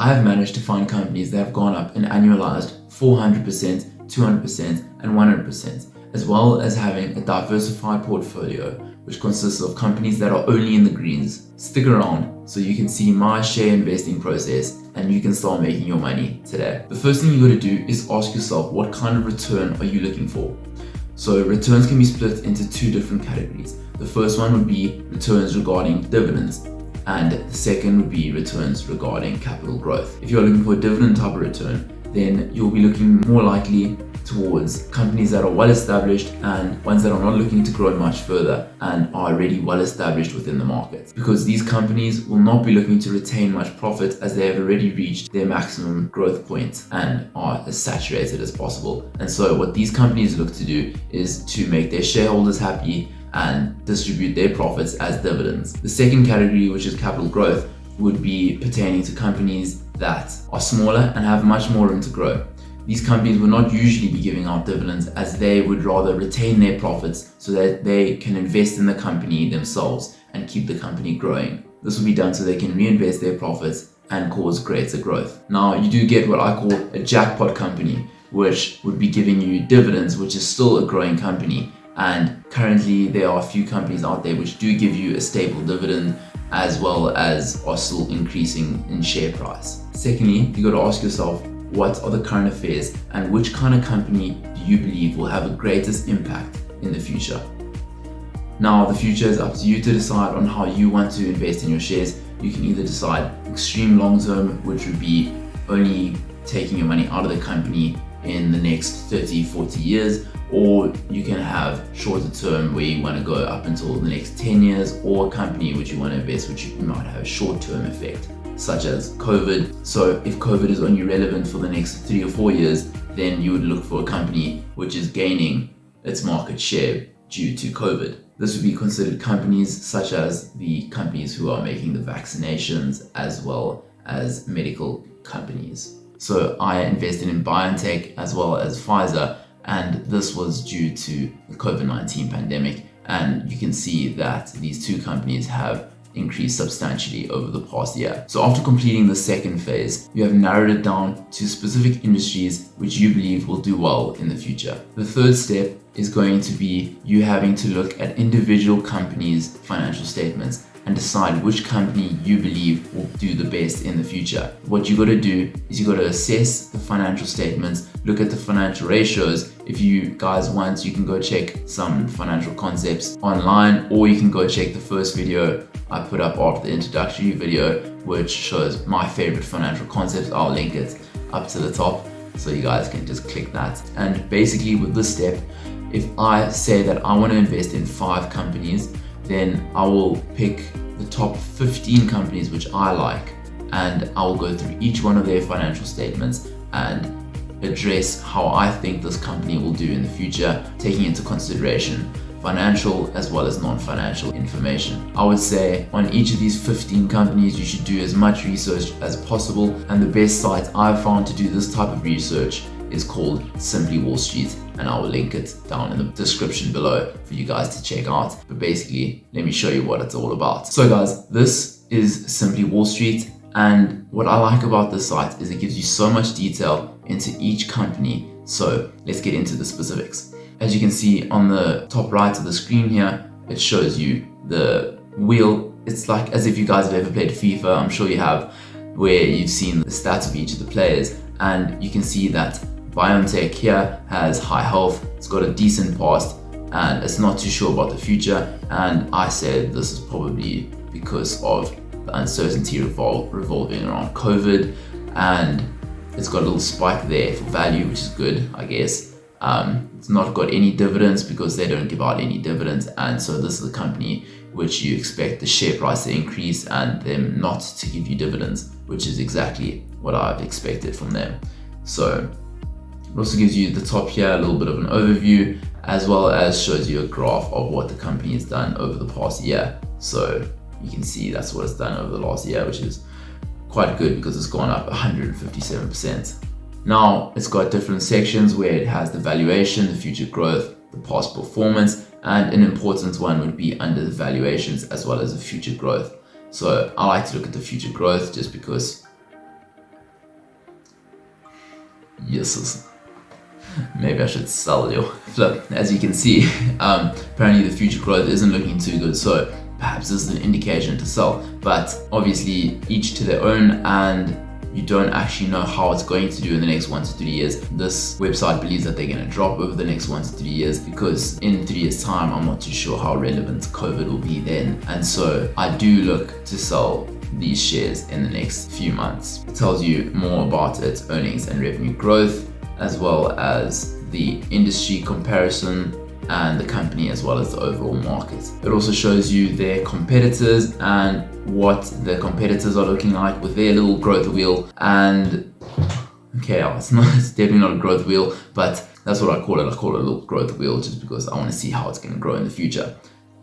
I have managed to find companies that have gone up an annualized 400%, 200%, and 100%, as well as having a diversified portfolio which consists of companies that are only in the greens. Stick around so you can see my share investing process and you can start making your money today. The first thing you got to do is ask yourself, what kind of return are you looking for? So returns can be split into two different categories. The first one would be returns regarding dividends, and the second would be returns regarding capital growth. If you're looking for a dividend type of return, then you'll be looking more likely towards companies that are well established and ones that are not looking to grow much further and are already well established within the market, because these companies will not be looking to retain much profit as they have already reached their maximum growth point and are as saturated as possible. And so what these companies look to do is to make their shareholders happy and distribute their profits as dividends. The second category, which is capital growth, would be pertaining to companies that are smaller and have much more room to grow. These companies will not usually be giving out dividends, as they would rather retain their profits so that they can invest in the company themselves and keep the company growing. This will be done so they can reinvest their profits and cause greater growth. Now, you do get what I call a jackpot company, which would be giving you dividends, which is still a growing company. And currently there are a few companies out there which do give you a stable dividend, as well as are still increasing in share price. Secondly, you got to ask yourself, what are the current affairs and which kind of company do you believe will have the greatest impact in the future? Now, the future is up to you to decide on how you want to invest in your shares. You can either decide extreme long term, which would be only taking your money out of the company in the next 30, 40 years, or you can have shorter term where you want to go up until the next 10 years, or a company which you want to invest, which you might have a short-term effect, such as COVID. So if COVID is only relevant for the next 3 or 4 years, then you would look for a company which is gaining its market share due to COVID. This would be considered companies such as the companies who are making the vaccinations, as well as medical companies. So I invested in BioNTech as well as Pfizer, and this was due to the COVID-19 pandemic. And you can see that these two companies have increased substantially over the past year. So after completing the second phase, you have narrowed it down to specific industries which you believe will do well in the future. The third step is going to be you having to look at individual companies' financial statements and decide which company you believe will do the best in the future. What you got to do is you got to assess the financial statements, look at the financial ratios. If you guys want, you can go check some financial concepts online, or you can go check the first video I put up after the introductory video, which shows my favorite financial concepts. I'll link it up to the top so you guys can just click that. And basically with this step, if I say that I want to invest in 5 companies, then I will pick the top 15 companies which I like, and I will go through each one of their financial statements and address how I think this company will do in the future, taking into consideration financial as well as non-financial information. I would say on each of these 15 companies, you should do as much research as possible, and the best site I've found to do this type of research is called Simplywallstreet, and I will link it down in the description below for you guys to check out. But basically, let me show you what it's all about. So guys, this is Simplywallstreet, and what I like about this site is it gives you so much detail into each company. So let's get into the specifics. As you can see on the top right of the screen here, it shows you the wheel. It's like as if you guys have ever played FIFA, I'm sure you have, where you've seen the stats of each of the players, and you can see that BioNTech here has high health, it's got a decent past, and it's not too sure about the future. And I said this is probably because of the uncertainty revolving around COVID, and it's got a little spike there for value, which is good, I guess. It's not got any dividends because they don't give out any dividends, and so this is a company which you expect the share price to increase and them not to give you dividends, which is exactly what I've expected from them. So it also gives you the top here, a little bit of an overview, as well as shows you a graph of what the company has done over the past year. So you can see that's what it's done over the last year, which is quite good because it's gone up 157%. Now it's got different sections where it has the valuation, the future growth, the past performance, and an important one would be under the valuations as well as the future growth. So I like to look at the future growth just because Yes, maybe I should sell your flip. As you can see, apparently the future growth isn't looking too good, so perhaps this is an indication to sell. But obviously each to their own, and you don't actually know how it's going to do in the next 1 to 3 years. This website believes that they're going to drop over the next 1 to 3 years, because in 3 years time I'm not too sure how relevant COVID will be then, and so I do look to sell these shares in the next few months. It tells you more about its earnings and revenue growth, as well as the industry comparison and the company, as well as the overall market. It also shows you their competitors and what the competitors are looking like with their little growth wheel. And okay, it's definitely not a growth wheel, but that's what I call it. I call it a little growth wheel just because I want to see how it's going to grow in the future.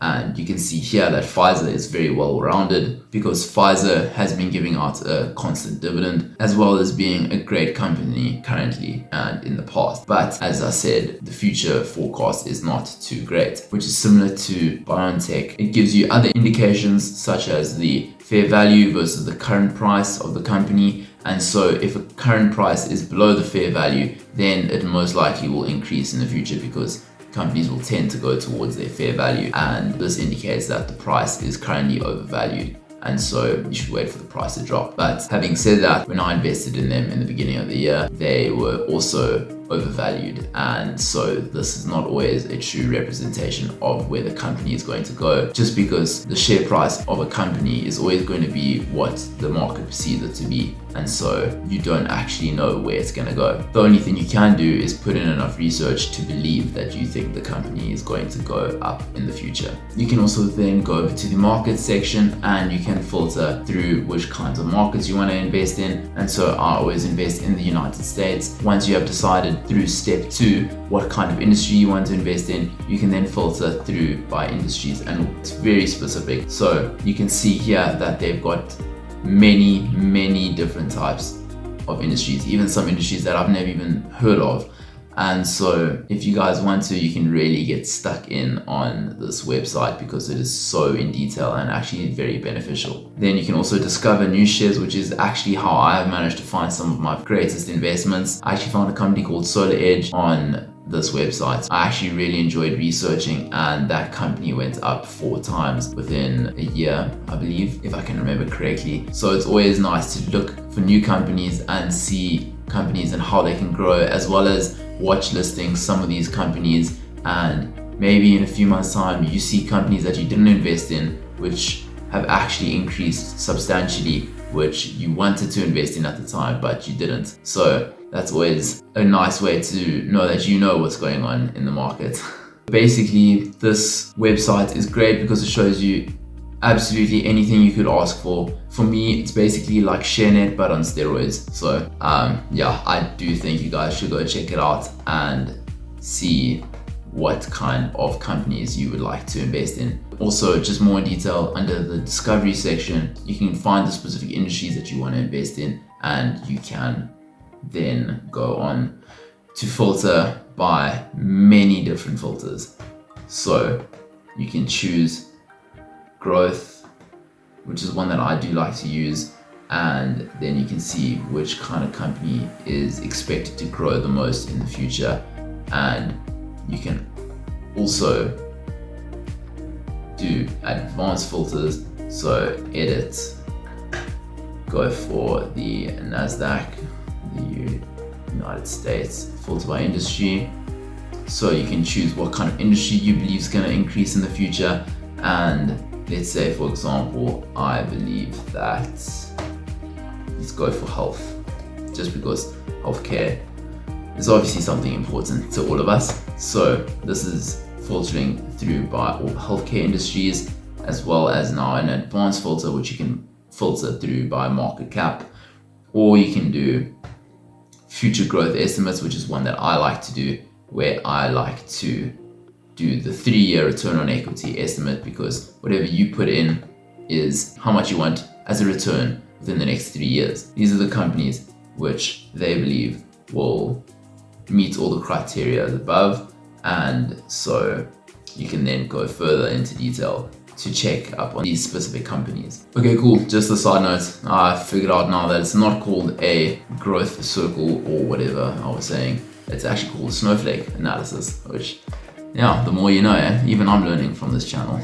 And you can see here that Pfizer is very well rounded, because Pfizer has been giving out a constant dividend, as well as being a great company currently and in the past. But as I said, the future forecast is not too great, which is similar to BioNTech. It gives you other indications such as the fair value versus the current price of the company. And so if a current price is below the fair value, then it most likely will increase in the future, because companies will tend to go towards their fair value, and this indicates that the price is currently overvalued, and so you should wait for the price to drop. But having said that, when I invested in them in the beginning of the year, they were also overvalued, and so this is not always a true representation of where the company is going to go, just because the share price of a company is always going to be what the market perceives it to be, and so you don't actually know where it's going to go. The only thing you can do is put in enough research to believe that you think the company is going to go up in the future. You can also then go over to the market section, and you can filter through which kinds of markets you want to invest in, and so I always invest in the United States. Once you have decided through step 2 what kind of industry you want to invest in, you can then filter through by industries, and it's very specific. So you can see here that they've got many different types of industries, even some industries that I've never even heard of. And so if you guys want to, you can really get stuck in on this website, because it is so in detail and actually very beneficial. Then you can also discover new shares, which is actually how I have managed to find some of my greatest investments. I actually found a company called Solar Edge on this website. I actually really enjoyed researching, and that company went up 4 times within a year, I believe, if I can remember correctly. So it's always nice to look for new companies and see companies and how they can grow, as well as watch listing some of these companies, and maybe in a few months time you see companies that you didn't invest in which have actually increased substantially, which you wanted to invest in at the time but you didn't. So that's always a nice way to know that you know what's going on in the market. Basically, this website is great because it shows you absolutely anything you could ask for. For me, it's basically like ShareNet but on steroids. So yeah, I do think you guys should go check it out and see what kind of companies you would like to invest in. Also, just more in detail, under the discovery section, you can find the specific industries that you want to invest in, and you can then go on to filter by many different filters. So you can choose growth, which is one that I do like to use, and then you can see which kind of company is expected to grow the most in the future. And you can also do advanced filters, so edit, go for the NASDAQ, the United States, filter by industry, so you can choose what kind of industry you believe is going to increase in the future. And let's say, for example, I believe that, let's go for health, just because healthcare is obviously something important to all of us. So this is filtering through by all healthcare industries, as well as now an advanced filter, which you can filter through by market cap, or you can do future growth estimates, which is one that I like to do, where I like to do the 3-year return on equity estimate, because whatever you put in is how much you want as a return within the next 3 years. These are the companies which they believe will meet all the criteria above, and so you can then go further into detail to check up on these specific companies. Okay, cool. Just a side note, I figured out now that it's not called a growth circle or whatever I was saying. It's actually called snowflake analysis, which, yeah, the more you know, eh? Even I'm learning from this channel.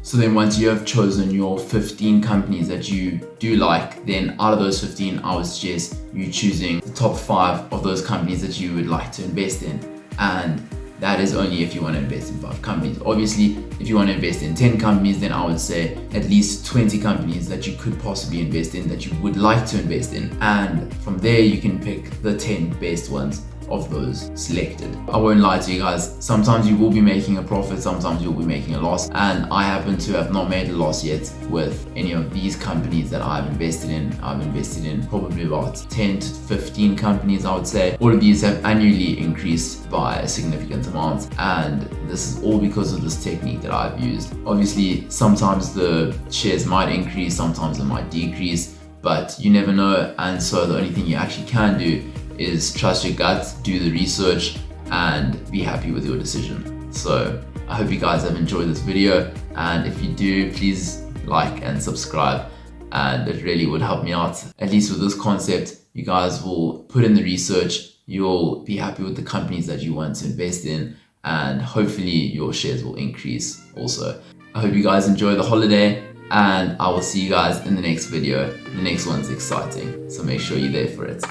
So then once you have chosen your 15 companies that you do like, then out of those 15, I would suggest you choosing the top 5 of those companies that you would like to invest in. And that is only if you want to invest in 5 companies. Obviously, if you want to invest in 10 companies, then I would say at least 20 companies that you could possibly invest in, that you would like to invest in. And from there, you can pick the 10 best ones of those selected. I won't lie to you guys, sometimes you will be making a profit, sometimes you'll be making a loss, and I happen to have not made a loss yet with any of these companies that I've invested in. I've invested in probably about 10 to 15 companies, I would say. All of these have annually increased by a significant amount, and this is all because of this technique that I've used. Obviously, sometimes the shares might increase, sometimes it might decrease, but you never know, and so the only thing you actually can do is trust your gut, do the research, and be happy with your decision. So I hope you guys have enjoyed this video, and if you do, please like and subscribe, and it really would help me out. At least with this concept, you guys will put in the research, you'll be happy with the companies that you want to invest in, and hopefully your shares will increase also. I hope you guys enjoy the holiday, and I will see you guys in the next video. The next one's exciting, so make sure you're there for it.